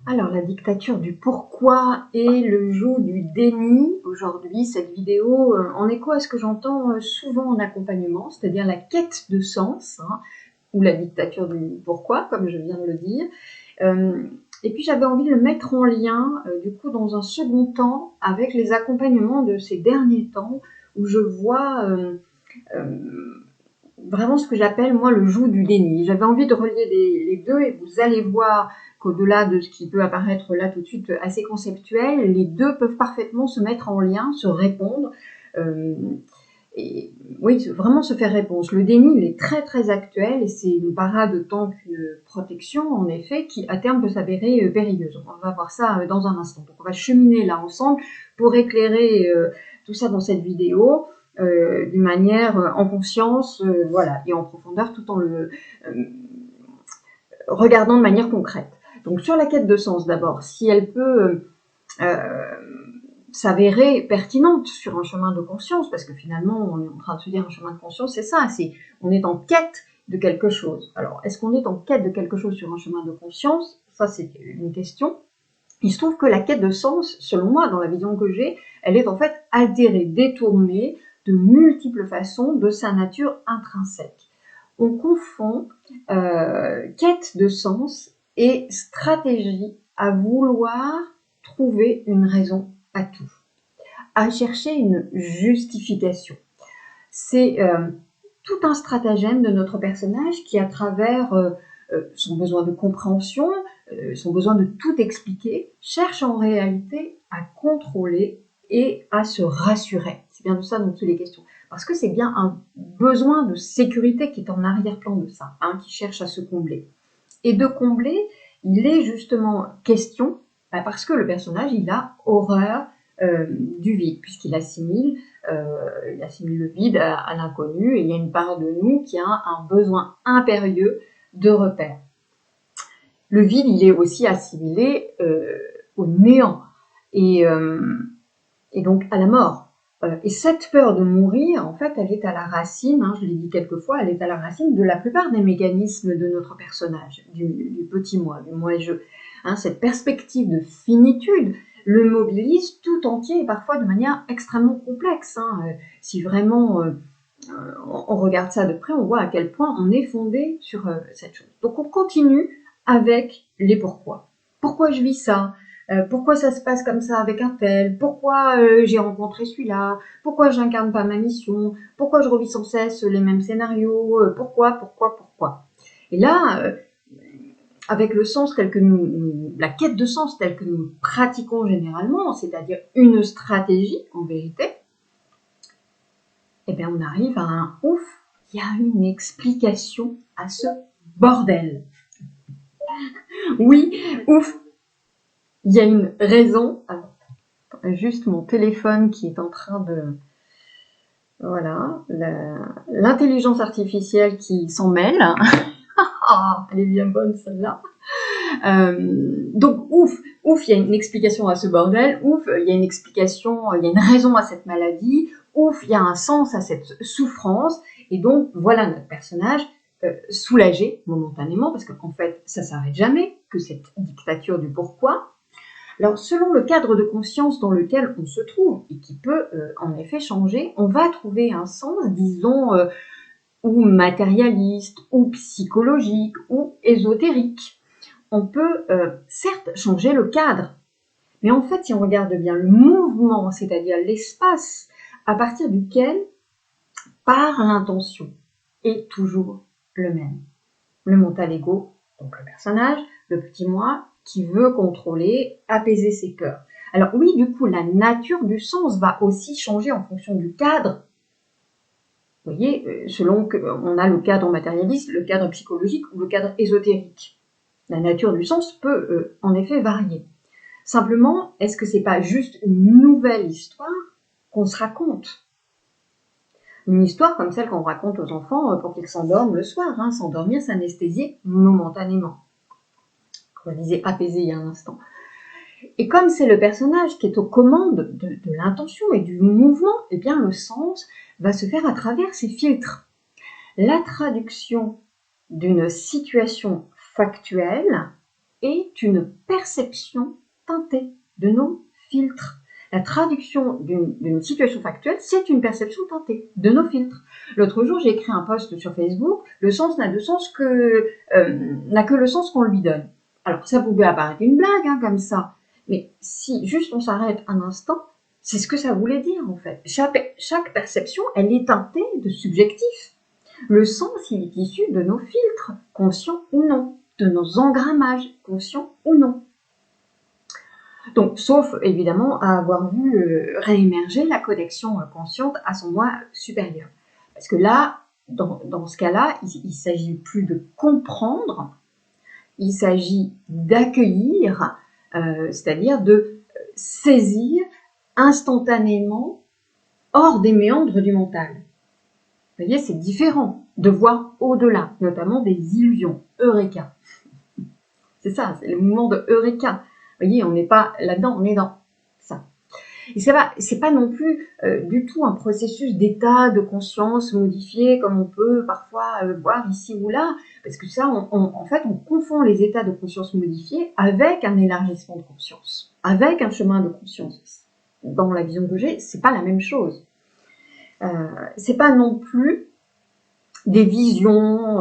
Alors, la dictature du pourquoi et le joug du déni. Aujourd'hui, cette vidéo en écho à ce que j'entends souvent en accompagnement, c'est-à-dire la quête de sens, hein, ou la dictature du pourquoi, comme je viens de le dire. Et puis, j'avais envie de le mettre en lien, du coup, dans un second temps, avec les accompagnements de ces derniers temps, où je vois vraiment ce que j'appelle, moi, le joug du déni. J'avais envie de relier les deux, et vous allez voir qu'au-delà de ce qui peut apparaître là tout de suite assez conceptuel, les deux peuvent parfaitement se mettre en lien, se répondre, et oui, vraiment se faire réponse. Le déni, il est très très actuel, et c'est une parade autant qu'une protection, en effet, qui à terme peut s'avérer périlleuse. On va voir ça dans un instant. Donc on va cheminer là ensemble pour éclairer tout ça dans cette vidéo. D'une manière en conscience, voilà, et en profondeur, tout en le regardant de manière concrète. Donc sur la quête de sens d'abord, si elle peut s'avérer pertinente sur un chemin de conscience, parce que finalement on est en train de se dire un chemin de conscience, c'est ça, c'est on est en quête de quelque chose. Alors est-ce qu'on est en quête de quelque chose sur un chemin de conscience? Ça c'est une question. Il se trouve que la quête de sens, selon moi, dans la vision que j'ai, elle est en fait altérée, détournée de multiples façons de sa nature intrinsèque. On confond quête de sens et stratégie à vouloir trouver une raison à tout, à chercher une justification. C'est tout un stratagème de notre personnage qui, à travers son besoin de compréhension, son besoin de tout expliquer, cherche en réalité à contrôler et à se rassurer. C'est bien de ça dont il est question. Parce que c'est bien un besoin de sécurité qui est en arrière-plan de ça, hein, qui cherche à se combler. Et de combler, il est justement question, parce que le personnage, il a horreur du vide, puisqu'il assimile le vide à l'inconnu, et il y a une part de nous qui a un besoin impérieux de repère. Le vide, il est aussi assimilé au néant, et donc à la mort. Et cette peur de mourir, en fait, elle est à la racine, hein, je l'ai dit quelques fois, elle est à la racine de la plupart des mécanismes de notre personnage, du petit moi, du moi-je. Hein, cette perspective de finitude le mobilise tout entier, et parfois de manière extrêmement complexe. Hein. Si vraiment on regarde ça de près, on voit à quel point on est fondé sur cette chose. Donc on continue avec les pourquoi. Pourquoi je vis ça? Pourquoi ça se passe comme ça avec un tel? Pourquoi j'ai rencontré celui-là? Pourquoi j'incarne pas ma mission? Pourquoi je revis sans cesse les mêmes scénarios? Pourquoi? Et là, avec le sens tel que la quête de sens telle que nous pratiquons généralement, c'est-à-dire une stratégie en vérité, eh bien on arrive à un ouf, il y a une explication à ce bordel. Oui, ouf, il y a une raison. Alors, juste mon téléphone qui est en train de... Voilà, l'intelligence artificielle qui s'en mêle. Ah, elle est bien bonne celle-là. Donc ouf, il y a une explication à ce bordel, ouf, il y a une explication, il y a une raison à cette maladie, ouf, il y a un sens à cette souffrance, et donc voilà notre personnage soulagé momentanément, parce qu'en fait ça s'arrête jamais, que cette dictature du pourquoi. Alors selon le cadre de conscience dans lequel on se trouve, et qui peut en effet changer, on va trouver un sens, disons, ou matérialiste, ou psychologique, ou ésotérique. On peut certes changer le cadre, mais en fait, si on regarde bien le mouvement, c'est-à-dire l'espace à partir duquel part l'intention, est toujours le même. Le mental ego, donc le personnage, le petit moi, qui veut contrôler, apaiser ses peurs. Alors oui, du coup, la nature du sens va aussi changer en fonction du cadre. Vous voyez, selon qu'on a le cadre matérialiste, le cadre psychologique ou le cadre ésotérique. La nature du sens peut en effet varier. Simplement, est-ce que c'est pas juste une nouvelle histoire qu'on se raconte? Une histoire comme celle qu'on raconte aux enfants pour qu'ils s'endorment le soir, hein, s'endormir, s'anesthésier momentanément. On disait apaiser il y a un instant. Et comme c'est le personnage qui est aux commandes de l'intention et du mouvement, eh bien le sens va se faire à travers ces filtres. La traduction d'une situation factuelle est une perception teintée de nos filtres. La traduction d'une situation factuelle, c'est une perception teintée de nos filtres. L'autre jour, j'ai écrit un post sur Facebook, le sens n'a que le sens qu'on lui donne. Alors, ça pouvait apparaître une blague, hein, comme ça, mais si juste on s'arrête un instant, c'est ce que ça voulait dire, en fait. Chaque perception, elle est teintée de subjectif. Le sens, il est issu de nos filtres, conscients ou non, de nos engrammages, conscients ou non. Donc, sauf évidemment à avoir vu réémerger la connexion consciente à son moi supérieur. Parce que là, dans ce cas-là, il ne s'agit plus de comprendre, il s'agit d'accueillir, c'est-à-dire de saisir instantanément hors des méandres du mental. Vous voyez, c'est différent de voir au-delà, notamment des illusions. Eureka. C'est ça, c'est le mouvement de Eureka. Vous voyez, on n'est pas là-dedans, on est dans ça. Et c'est pas non plus du tout un processus d'état de conscience modifié comme on peut parfois voir ici ou là, parce que ça, en fait, on confond les états de conscience modifiés avec un élargissement de conscience, avec un chemin de conscience. Dans la vision que j'ai, c'est pas la même chose. C'est pas non plus des visions,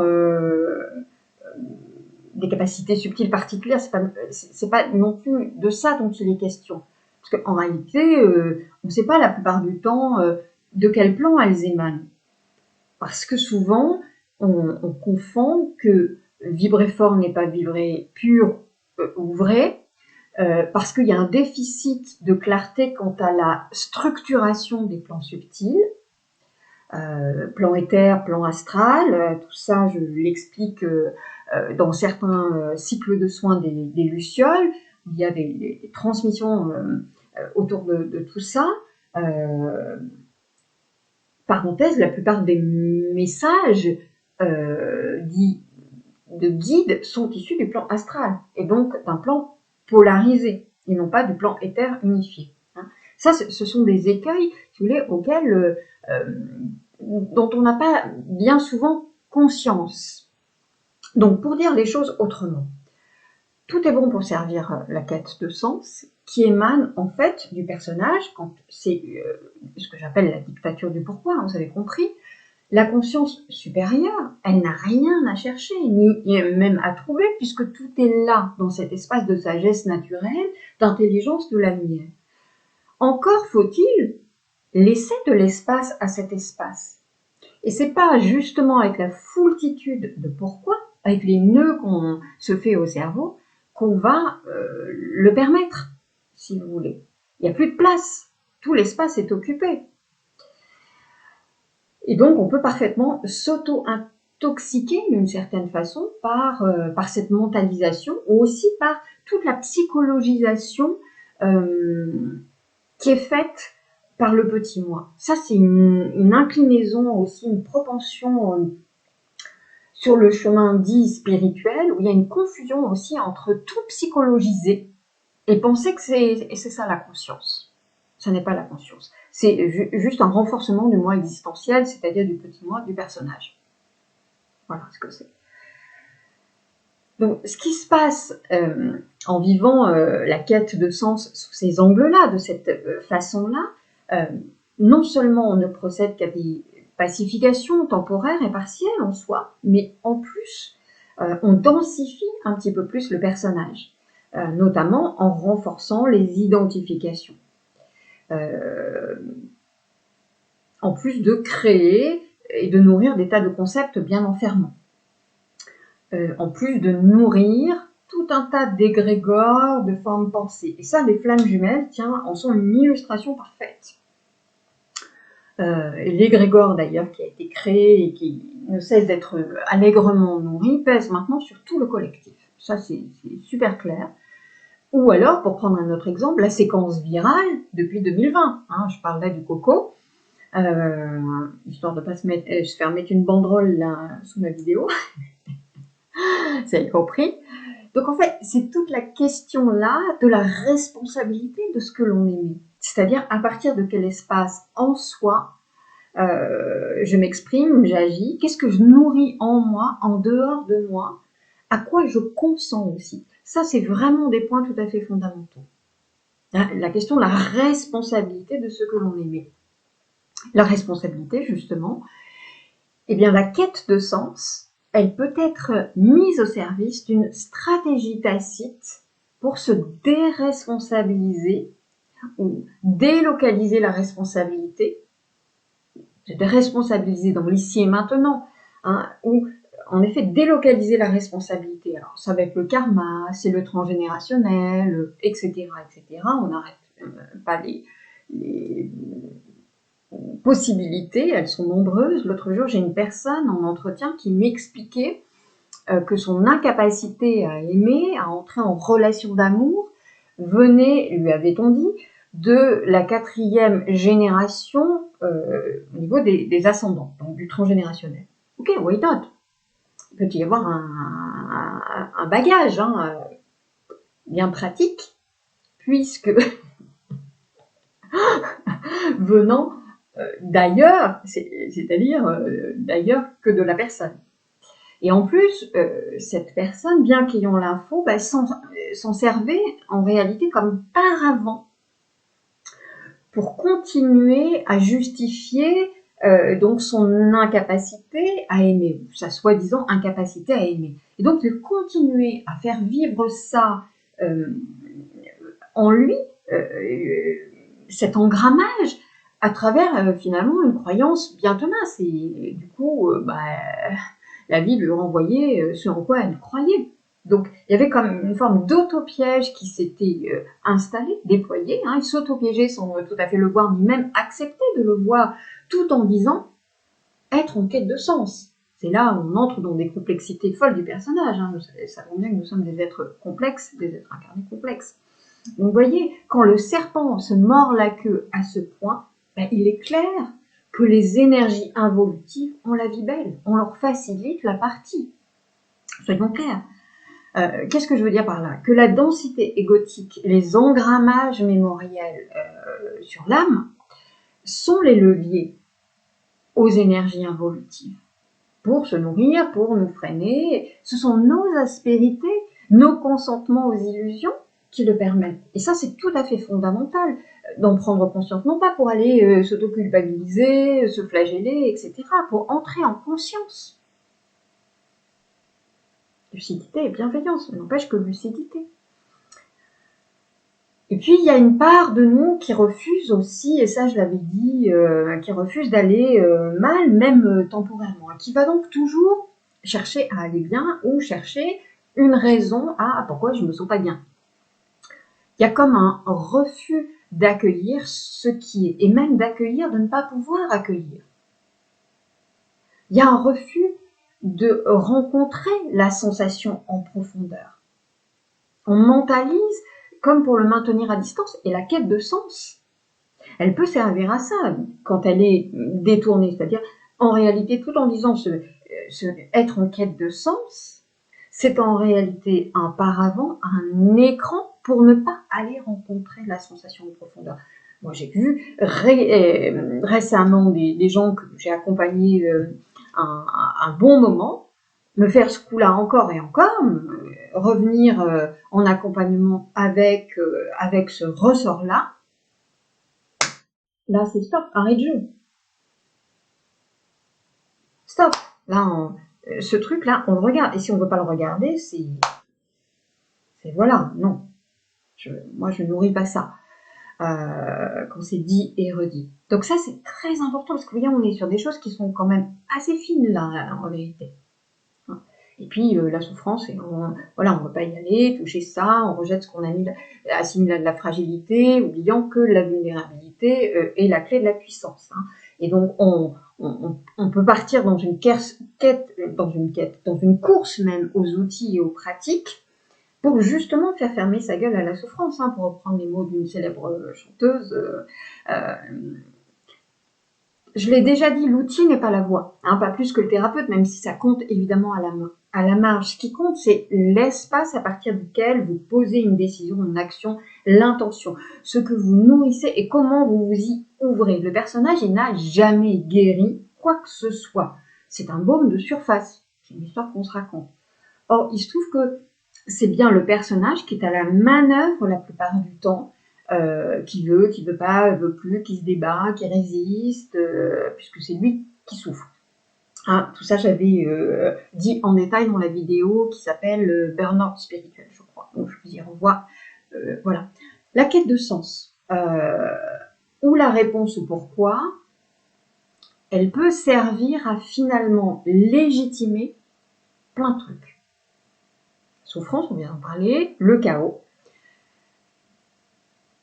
des capacités subtiles particulières, c'est pas non plus de ça dont il est question. Parce qu'en réalité, on ne sait pas la plupart du temps de quel plan elles émanent. Parce que souvent, on confond que vibrer fort n'est pas vibrer pur ou vrai, parce qu'il y a un déficit de clarté quant à la structuration des plans subtils, plan éther, plan astral, tout ça je l'explique dans certains cycles de soins des Lucioles, où il y a des transmissions autour de tout ça. Parenthèse, la plupart des messages dits de guide sont issus du plan astral, et donc d'un plan polarisé, et non pas du plan éther unifié. Ça, ce sont des écueils, si vous voulez, auxquels dont on n'a pas bien souvent conscience. Donc, pour dire les choses autrement, tout est bon pour servir la quête de sens, qui émane en fait du personnage, quand c'est ce que j'appelle la dictature du pourquoi, vous avez compris. La conscience supérieure, elle n'a rien à chercher, ni même à trouver, puisque tout est là, dans cet espace de sagesse naturelle, d'intelligence de la lumière. Encore faut-il laisser de l'espace à cet espace. Et c'est pas justement avec la foultitude de pourquoi, avec les nœuds qu'on se fait au cerveau, qu'on va le permettre, si vous voulez. Il n'y a plus de place, tout l'espace est occupé. Et donc on peut parfaitement s'auto-intoxiquer d'une certaine façon par cette mentalisation, ou aussi par toute la psychologisation qui est faite par le petit moi. Ça, c'est une inclinaison aussi, une propension sur le chemin dit spirituel, où il y a une confusion aussi entre tout psychologiser et penser que c'est ça la conscience. Ce n'est pas la conscience. C'est juste un renforcement du moi existentiel, c'est-à-dire du petit moi, du personnage. Voilà ce que c'est. Donc, ce qui se passe en vivant la quête de sens sous ces angles-là, de cette façon-là, non seulement on ne procède qu'à des pacifications temporaires et partielles en soi, mais en plus, on densifie un petit peu plus le personnage, notamment en renforçant les identifications. En plus de créer et de nourrir des tas de concepts bien enfermants. En plus de nourrir tout un tas d'égrégores de formes pensées. Et ça, les flammes jumelles, tiens, en sont une illustration parfaite. L'égrégore d'ailleurs qui a été créé et qui ne cesse d'être allègrement nourri pèse maintenant sur tout le collectif. Ça, c'est super clair. Ou alors, pour prendre un autre exemple, la séquence virale depuis 2020. Hein, je parle là du coco, histoire de ne pas se faire mettre une banderole là, sous ma vidéo. Vous avez compris. Donc en fait, c'est toute la question là de la responsabilité de ce que l'on émet. C'est-à-dire à partir de quel espace en soi je m'exprime, j'agis, qu'est-ce que je nourris en moi, en dehors de moi, à quoi je consens aussi. Ça, c'est vraiment des points tout à fait fondamentaux. La question de la responsabilité de ce que l'on émet. La responsabilité, justement, eh bien, la quête de sens, elle peut être mise au service d'une stratégie tacite pour se déresponsabiliser ou délocaliser la responsabilité, se déresponsabiliser dans l'ici et maintenant, hein, ou en effet délocaliser la responsabilité. Alors ça va être le karma, c'est le transgénérationnel, etc., etc. On n'arrête pas les possibilités, elles sont nombreuses. L'autre jour, j'ai une personne en entretien qui m'expliquait que son incapacité à aimer, à entrer en relation d'amour, venait, lui avait-on dit, de la 4e génération au niveau des ascendants, donc du transgénérationnel. Ok, why not? Il peut y avoir un bagage bien pratique, puisque venant d'ailleurs, c'est-à-dire d'ailleurs que de la personne. Et en plus, cette personne, bien qu'ayant l'info, s'en servait en réalité comme paravent pour continuer à justifier donc son incapacité à aimer, ou sa soi-disant incapacité à aimer. Et donc de continuer à faire vivre ça en lui, cet engrammage, à travers finalement une croyance bien tenace. Et du coup, la vie lui renvoyait ce en quoi elle croyait. Donc, il y avait comme une forme d'auto-piège qui s'était installé, déployé. Il s'auto-piégeait sans tout à fait le voir, ni même accepter de le voir, tout en disant être en quête de sens. C'est là où on entre dans des complexités folles du personnage. Nous savons bien que nous sommes des êtres complexes, des êtres incarnés complexes. Donc, vous voyez, quand le serpent se mord la queue à ce point, il est clair que les énergies involutives ont la vie belle, on leur facilite la partie. Soyons clairs. Qu'est-ce que je veux dire par là? Que la densité égotique, les engrammages mémoriels sur l'âme sont les leviers aux énergies involutives pour se nourrir, pour nous freiner. Ce sont nos aspérités, nos consentements aux illusions qui le permettent. Et ça, c'est tout à fait fondamental d'en prendre conscience, non pas pour aller s'auto-culpabiliser, se flageller, etc., pour entrer en conscience. Lucidité et bienveillance, n'empêche que lucidité. Et puis, il y a une part de nous qui refuse aussi, et ça je l'avais dit, qui refuse d'aller mal, même temporairement, qui va donc toujours chercher à aller bien ou chercher une raison à pourquoi je ne me sens pas bien. Il y a comme un refus d'accueillir ce qui est, et même d'accueillir de ne pas pouvoir accueillir. Il y a un refus de rencontrer la sensation en profondeur. On mentalise comme pour le maintenir à distance, et la quête de sens, elle peut servir à ça quand elle est détournée, c'est-à-dire en réalité tout en disant être en quête de sens, c'est en réalité un paravent, un écran pour ne pas aller rencontrer la sensation de profondeur. Moi j'ai vu récemment des gens que j'ai accompagnés un bon moment, me faire ce coup-là encore et encore, revenir en accompagnement avec ce ressort-là. Là, c'est stop, arrête de jeu. Stop. Là, ce truc-là, on le regarde. Et si on ne veut pas le regarder, c'est voilà, non. Moi, je ne nourris pas ça. Quand c'est dit et redit. Donc ça, c'est très important parce que vous voyez, on est sur des choses qui sont quand même assez fines là, en vérité. Et puis la souffrance, on ne veut pas y aller, toucher ça, on rejette ce qu'on a assimilé à de la fragilité, oubliant que la vulnérabilité est la clé de la puissance. Et donc on peut partir dans une course même aux outils et aux pratiques pour justement faire fermer sa gueule à la souffrance, pour reprendre les mots d'une célèbre chanteuse. Je l'ai déjà dit, l'outil n'est pas la voie, pas plus que le thérapeute, même si ça compte évidemment à la marge. Ce qui compte, c'est l'espace à partir duquel vous posez une décision, une action, l'intention, ce que vous nourrissez et comment vous vous y ouvrez. Le personnage, il n'a jamais guéri quoi que ce soit. C'est un baume de surface, c'est une histoire qu'on se raconte. Or, il se trouve que c'est bien le personnage qui est à la manœuvre la plupart du temps, qui veut pas, veut plus, qui se débat, qui résiste, puisque c'est lui qui souffre. Hein, tout ça, j'avais dit en détail dans la vidéo qui s'appelle Burnout spirituel, je crois. Donc, je vous y renvoie. Voilà. La quête de sens, ou la réponse au pourquoi, elle peut servir à finalement légitimer plein de trucs. Souffrance, on vient d'en parler, le chaos.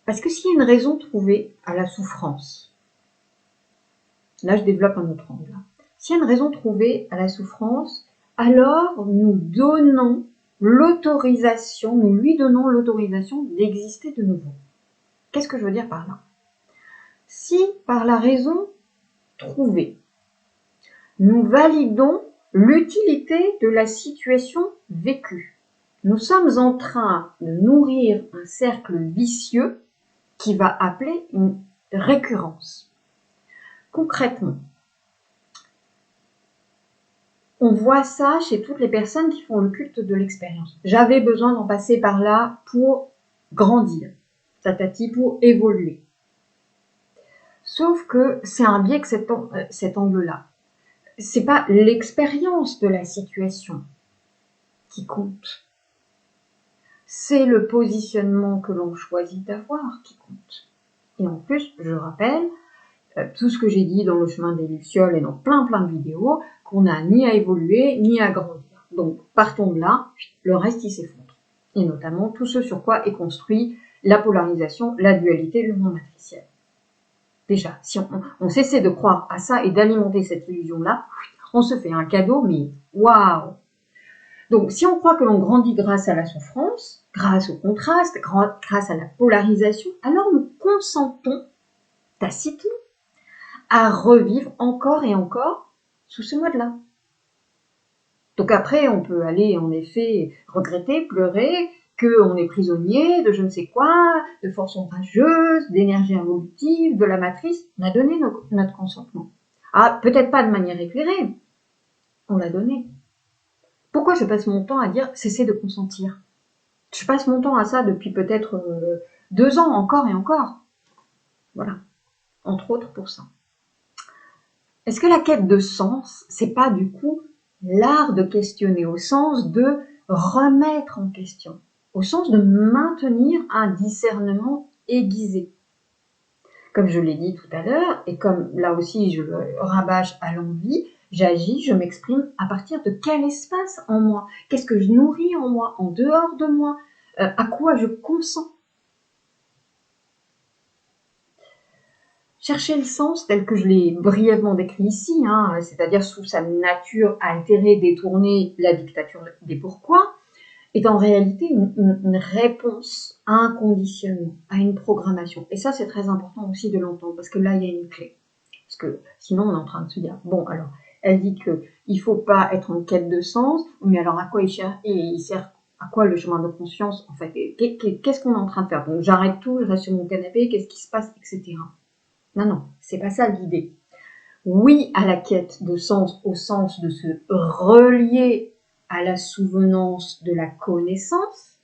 Parce que s'il y a une raison trouvée à la souffrance, là je développe un autre angle. S'il y a une raison trouvée à la souffrance, alors nous lui donnons l'autorisation d'exister de nouveau. Qu'est-ce que je veux dire par là? Si par la raison trouvée, nous validons l'utilité de la situation vécue, nous sommes en train de nourrir un cercle vicieux qui va appeler une récurrence. Concrètement, on voit ça chez toutes les personnes qui font le culte de l'expérience. J'avais besoin d'en passer par là pour grandir, tatati, pour évoluer. Sauf que c'est un biais que cet angle-là. C'est pas l'expérience de la situation qui compte. C'est le positionnement que l'on choisit d'avoir qui compte. Et en plus, je rappelle, tout ce que j'ai dit dans le chemin des Lucioles et dans plein de vidéos, qu'on n'a ni à évoluer, ni à grandir. Donc, partons de là, le reste, il s'effondre. Et notamment, tout ce sur quoi est construit la polarisation, la dualité, le monde matriciel. Déjà, si on cessait de croire à ça et d'alimenter cette illusion-là, on se fait un cadeau, mais waouh! Donc, si on croit que l'on grandit grâce à la souffrance, grâce au contraste, grâce à la polarisation, alors nous consentons tacitement à revivre encore et encore sous ce mode-là. Donc après, on peut aller en effet regretter, pleurer, qu'on est prisonnier de je ne sais quoi, de force ombrageuse, d'énergie involutive, de la matrice. On a donné notre consentement. Ah, peut-être pas de manière éclairée, on l'a donné. Pourquoi je passe mon temps à dire cessez de consentir? Je passe mon temps à ça depuis peut-être 2 ans encore et encore. Voilà, entre autres pour ça. Est-ce que la quête de sens, c'est pas du coup l'art de questionner au sens de remettre en question, au sens de maintenir un discernement aiguisé? Comme je l'ai dit tout à l'heure, et comme là aussi je le rabâche à l'envie, j'agis, je m'exprime à partir de quel espace en moi? Qu'est-ce que je nourris en moi, en dehors de moi? À quoi je consens? Chercher le sens tel que je l'ai brièvement décrit ici, c'est-à-dire sous sa nature altérée, détournée, la dictature des pourquoi, est en réalité une réponse à un conditionnement, à une programmation. Et ça, c'est très important aussi de l'entendre, parce que là, il y a une clé. Parce que sinon, on est en train de se dire, bon, alors, elle dit qu'il ne faut pas être en quête de sens, mais alors à quoi il sert à quoi le chemin de conscience, en fait? Qu'est-ce qu'on est en train de faire? Donc, j'arrête tout, je reste sur mon canapé, qu'est-ce qui se passe, etc. Non, c'est pas ça l'idée. Oui à la quête de sens au sens de se relier à la souvenance de la connaissance,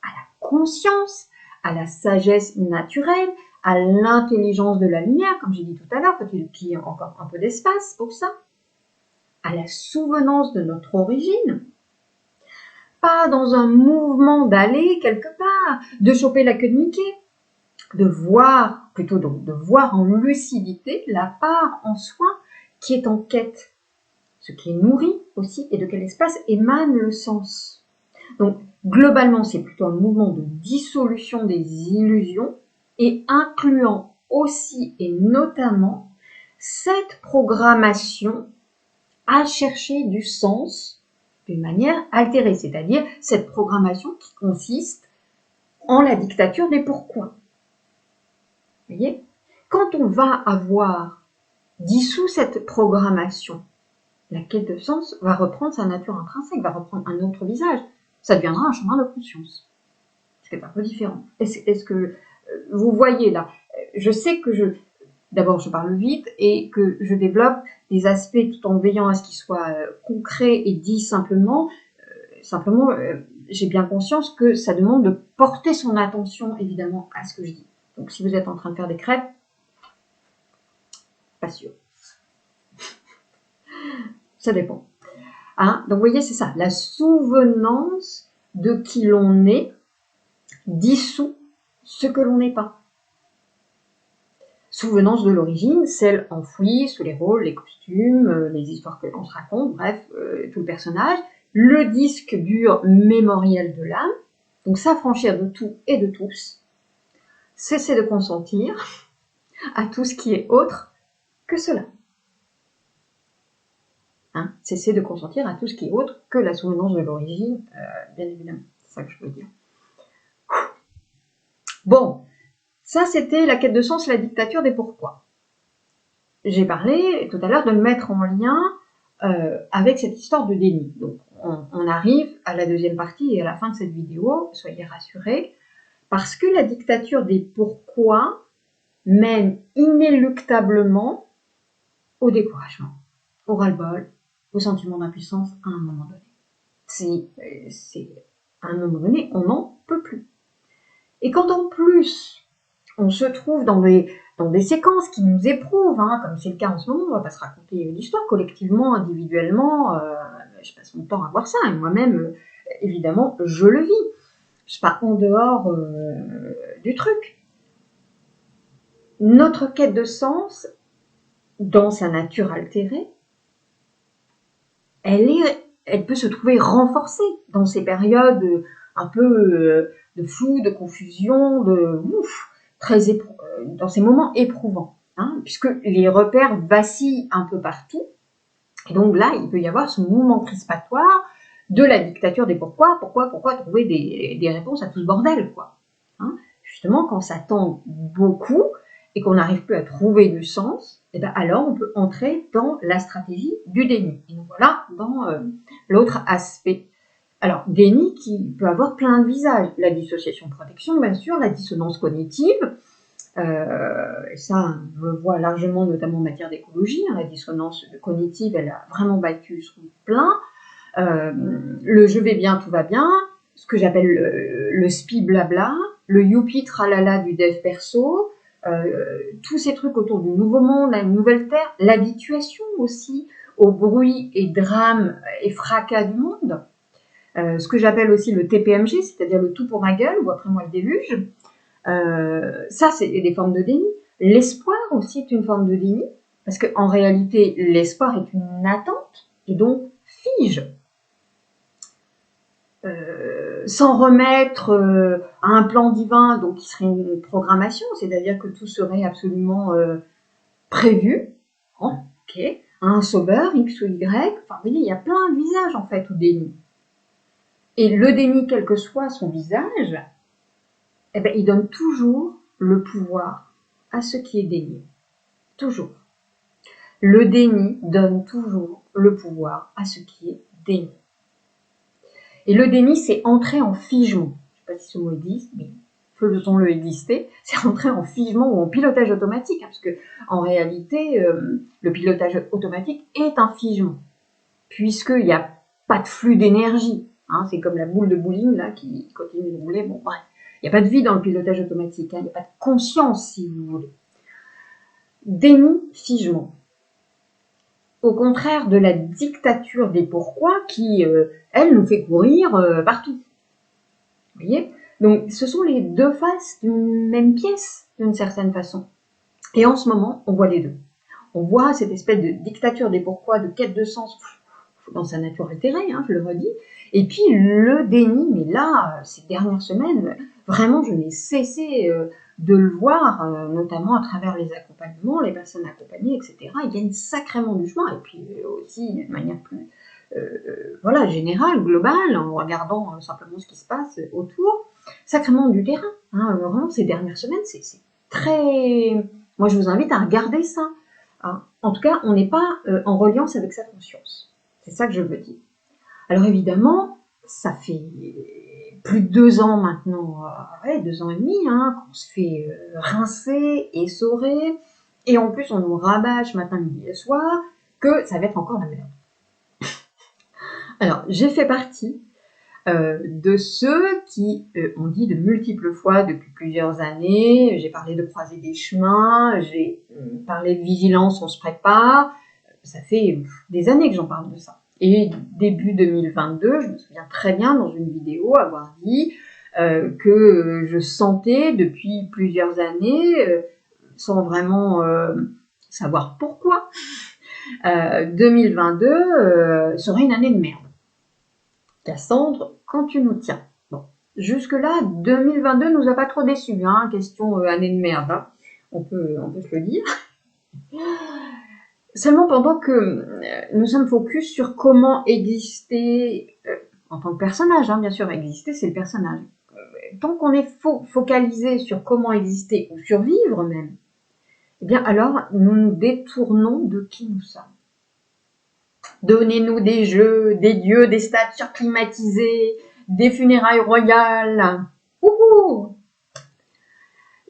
à la conscience, à la sagesse naturelle, à l'intelligence de la lumière, comme j'ai dit tout à l'heure, faut-il qu'il y ait encore un peu d'espace pour ça, à la souvenance de notre origine, pas dans un mouvement d'aller quelque part, de choper la queue de Mickey, de voir, plutôt donc de voir en lucidité la part en soi qui est en quête, ce qui est nourri aussi, et de quel espace émane le sens. Donc, globalement, c'est plutôt un mouvement de dissolution des illusions et incluant aussi et notamment cette programmation à chercher du sens d'une manière altérée, c'est-à-dire cette programmation qui consiste en la dictature des pourquoi. Vous voyez? Quand on va avoir dissous cette programmation, la quête de sens va reprendre sa nature intrinsèque, va reprendre un autre visage. Ça deviendra un chemin de conscience. C'est un peu différent. Est-ce que vous voyez là? Je sais que d'abord je parle vite et que je développe des aspects tout en veillant à ce qu'ils soient concrets et dits simplement. simplement, j'ai bien conscience que ça demande de porter son attention, évidemment, à ce que je dis. Donc, si vous êtes en train de faire des crêpes, pas sûr. Ça dépend. Hein? Donc, vous voyez, c'est ça. La souvenance de qui l'on est dissout ce que l'on n'est pas. Souvenance de l'origine, celle enfouie sous les rôles, les costumes, les histoires que l'on se raconte, bref, tout le personnage. Le disque dur mémoriel de l'âme. Donc, s'affranchir de tout et de tous. Cesser de consentir à tout ce qui est autre que cela. Hein, cesser de consentir à tout ce qui est autre que la souvenance de l'origine, bien évidemment. C'est ça que je veux dire. Bon, ça c'était la quête de sens, la dictature des pourquoi. J'ai parlé tout à l'heure de le mettre en lien avec cette histoire de déni. Donc, on arrive à la deuxième partie et à la fin de cette vidéo, soyez rassurés, parce que la dictature des pourquoi mène inéluctablement au découragement, au ras-le-bol, au sentiment d'impuissance à un moment donné. C'est à un moment donné, on n'en peut plus. Et quand en plus, on se trouve dans des séquences qui nous éprouvent, hein, comme c'est le cas en ce moment, on va pas se raconter l'histoire collectivement, individuellement, je passe mon temps à voir ça, et moi-même, évidemment, je le vis. Je suis pas en dehors du truc. Notre quête de sens, dans sa nature altérée, elle peut se trouver renforcée dans ces périodes un peu de flou, de confusion, dans ces moments éprouvants, hein, puisque les repères vacillent un peu partout. Et donc là, il peut y avoir ce mouvement crispatoire de la dictature des pourquoi trouver des réponses à tout ce bordel, quoi. Hein, justement, quand ça tend beaucoup et qu'on n'arrive plus à trouver du sens, et ben alors on peut entrer dans la stratégie du déni. Et donc voilà dans l'autre aspect. Alors, déni qui peut avoir plein de visages. La dissociation protection, bien sûr, la dissonance cognitive, et ça, je le vois largement, notamment en matière d'écologie, hein, la dissonance cognitive, elle a vraiment battu son plein. Le je vais bien, tout va bien, ce que j'appelle le spi blabla, le youpi tralala du dev perso, tous ces trucs autour du nouveau monde, la nouvelle terre, l'habituation aussi au bruit et drame et fracas du monde, ce que j'appelle aussi le TPMG, c'est-à-dire le tout pour ma gueule ou après moi le déluge. Ça, c'est des formes de déni. L'espoir aussi est une forme de déni, parce qu'en réalité, l'espoir est une attente, et donc fige. S'en remettre à un plan divin, donc qui serait une programmation, c'est-à-dire que tout serait absolument prévu, ok, à un sauveur, X ou Y, enfin, vous voyez, il y a plein de visages en fait au déni. Et le déni, quel que soit son visage, eh ben, il donne toujours le pouvoir à ce qui est dénié. Toujours. Le déni donne toujours le pouvoir à ce qui est dénié. Et le déni, c'est entrer en figement. Je ne sais pas si ce mot existe, mais faisons-le exister. C'est entrer en figement ou en pilotage automatique, hein, parce que en réalité, le pilotage automatique est un figement, puisqu'il n'y a pas de flux d'énergie. Hein, c'est comme la boule de bowling là qui continue de rouler. Bon, bref, il n'y a pas de vie dans le pilotage automatique. Hein, il n'y a pas de conscience, si vous voulez. Déni, figement. Au contraire de la dictature des pourquoi qui, elle, nous fait courir partout. Vous voyez? Donc, ce sont les deux faces d'une même pièce, d'une certaine façon. Et en ce moment, on voit les deux. On voit cette espèce de dictature des pourquoi, de quête de sens, dans sa nature altérée, hein, je le redis. Et puis, le déni, mais là, ces dernières semaines, vraiment, je n'ai cessé de le voir, notamment à travers les accompagnements, les personnes accompagnées, etc. Ils gagnent sacrément du chemin, et puis aussi de manière plus voilà, générale, globale, en regardant simplement ce qui se passe autour, sacrément du terrain. Hein, vraiment, ces dernières semaines, c'est très... Moi, je vous invite à regarder ça. Hein. En tout cas, on n'est pas en reliance avec sa conscience. C'est ça que je veux dire. Alors évidemment, ça fait plus de 2 ans maintenant, ouais, 2 ans et demi, hein, qu'on se fait rincer, essorer, et en plus on nous rabâche matin, midi et soir que ça va être encore la merde. Alors, j'ai fait partie de ceux qui ont dit de multiples fois depuis plusieurs années, j'ai parlé de croiser des chemins, j'ai parlé de vigilance, on se prépare, ça fait des années que j'en parle de ça. Et début 2022, je me souviens très bien dans une vidéo avoir dit que je sentais depuis plusieurs années, sans vraiment savoir pourquoi, 2022 serait une année de merde. Cassandre, quand tu nous tiens. Bon, jusque-là, 2022 nous a pas trop déçus, hein, question année de merde, hein. On peut se le dire. Seulement pendant que nous sommes focus sur comment exister en tant que personnage, hein, bien sûr, exister c'est le personnage. Tant qu'on est focalisé sur comment exister ou survivre même, eh bien alors nous nous détournons de qui nous sommes. Donnez-nous des jeux, des dieux, des stades surclimatisés, des funérailles royales. Ouhou!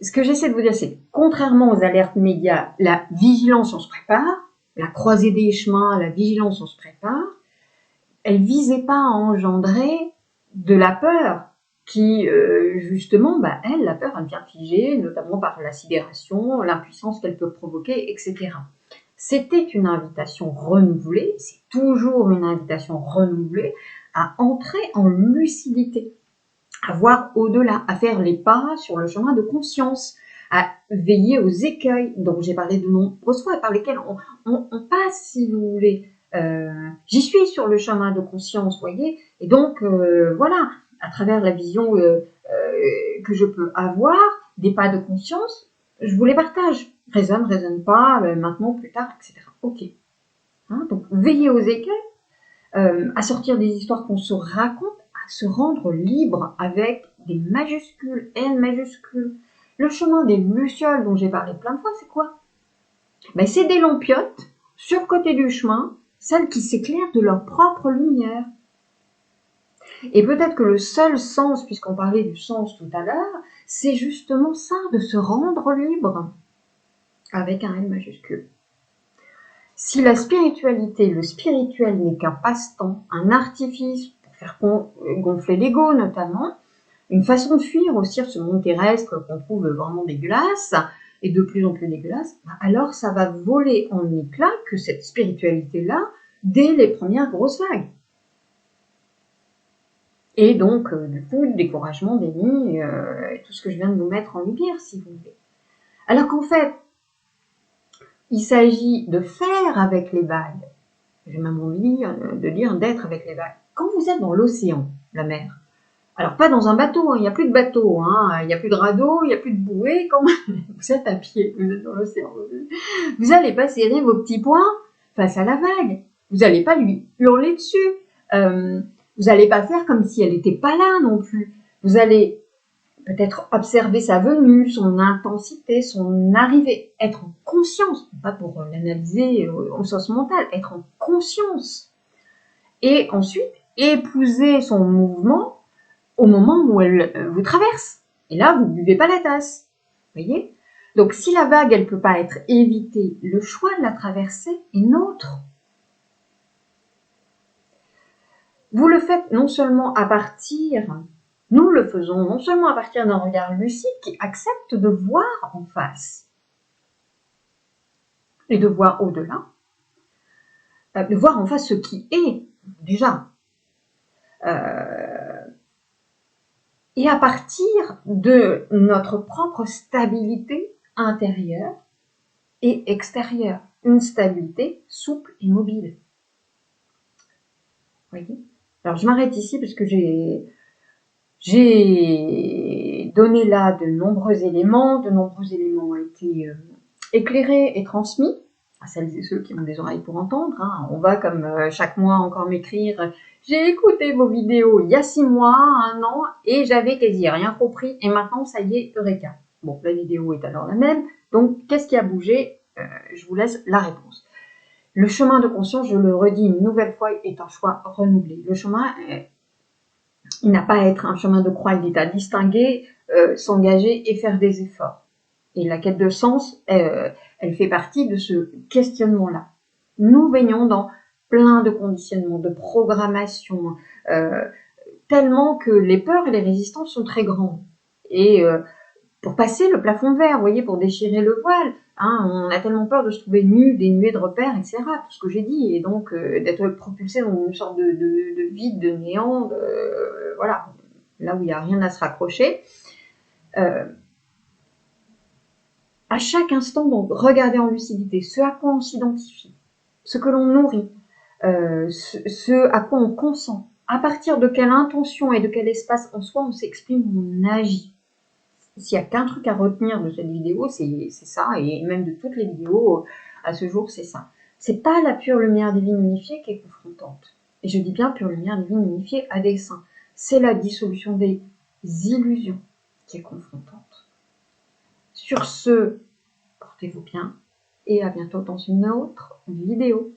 Ce que j'essaie de vous dire, c'est que contrairement aux alertes médias, la vigilance, on se prépare, la croisée des chemins, la vigilance, on se prépare, elle visait pas à engendrer de la peur qui, justement, elle, la peur, elle vient figer, notamment par la sidération, l'impuissance qu'elle peut provoquer, etc. C'était une invitation renouvelée, c'est toujours une invitation renouvelée à entrer en lucidité, à voir au-delà, à faire les pas sur le chemin de conscience, à veiller aux écueils dont j'ai parlé de nombreuses fois, par lesquels on passe, si vous voulez. J'y suis sur le chemin de conscience, voyez, et donc voilà, à travers la vision que je peux avoir, des pas de conscience, je vous les partage. Résonne pas, maintenant, plus tard, etc. Ok. Hein, donc, veiller aux écueils, à sortir des histoires qu'on se raconte, à se rendre libre avec des majuscules, N majuscules. Le chemin des lucioles dont j'ai parlé plein de fois, c'est quoi? C'est des lampiotes sur le côté du chemin, celles qui s'éclairent de leur propre lumière. Et peut-être que le seul sens, puisqu'on parlait du sens tout à l'heure, c'est justement ça, de se rendre libre, avec un L majuscule. Si la spiritualité, le spirituel n'est qu'un passe-temps, un artifice pour faire gonfler l'ego notamment, une façon de fuir aussi ce monde terrestre qu'on trouve vraiment dégueulasse, et de plus en plus dégueulasse, alors ça va voler en éclats que cette spiritualité-là dès les premières grosses vagues. Et donc, du coup, le découragement, déni, et tout ce que je viens de vous mettre en lumière, si vous voulez. Alors qu'en fait, il s'agit de faire avec les vagues. J'ai même envie de dire d'être avec les vagues. Quand vous êtes dans l'océan, la mer, alors pas dans un bateau, il n'y a plus de bateau, il n'y a plus de radeau, il n'y a plus de bouée, quand vous êtes à pied, vous êtes dans l'océan. Vous n'allez pas serrer vos petits poings face à la vague. Vous n'allez pas lui hurler dessus. Vous n'allez pas faire comme si elle n'était pas là non plus. Vous allez peut-être observer sa venue, son intensité, son arrivée, être en conscience, pas pour l'analyser au sens mental, être en conscience. Et ensuite, épouser son mouvement au moment où elle vous traverse. Et là, vous ne buvez pas la tasse. Vous voyez? Donc, si la vague, elle ne peut pas être évitée, le choix de la traverser est nôtre. Vous le faites non seulement à partir, nous le faisons non seulement à partir d'un regard lucide qui accepte de voir en face et de voir au-delà, de voir en face ce qui est déjà. Et à partir de notre propre stabilité intérieure et extérieure, une stabilité souple et mobile. Vous voyez ? Alors je m'arrête ici parce que j'ai donné là de nombreux éléments ont été éclairés et transmis à celles et ceux qui ont des oreilles pour entendre. On va comme chaque mois encore m'écrire « J'ai écouté vos vidéos il y a 6 mois, 1 an, et j'avais quasi rien compris, et maintenant ça y est, eureka ». Bon, la vidéo est alors la même, donc qu'est-ce qui a bougé? Je vous laisse la réponse. Le chemin de conscience, je le redis une nouvelle fois, est un choix renouvelé. Le chemin, il n'a pas à être un chemin de croix, il est à distinguer, s'engager et faire des efforts. Et la quête de sens, elle fait partie de ce questionnement-là. Nous baignons dans plein de conditionnements, de programmation, tellement que les peurs et les résistances sont très grandes. Et pour passer le plafond de verre, vous voyez, pour déchirer le voile, hein, on a tellement peur de se trouver nu, dénué de repères, etc., tout ce que j'ai dit, et donc d'être propulsé dans une sorte de vide, de néant, voilà, là où il n'y a rien à se raccrocher. À chaque instant, donc, regarder en lucidité ce à quoi on s'identifie, ce que l'on nourrit, ce à quoi on consent, à partir de quelle intention et de quel espace en soi on s'exprime, on agit. S'il n'y a qu'un truc à retenir de cette vidéo, c'est ça, et même de toutes les vidéos à ce jour, c'est ça. C'est pas la pure lumière divine unifiée qui est confrontante. Et je dis bien pure lumière divine unifiée à dessein. C'est la dissolution des illusions qui est confrontante. Sur ce, portez-vous bien et à bientôt dans une autre vidéo.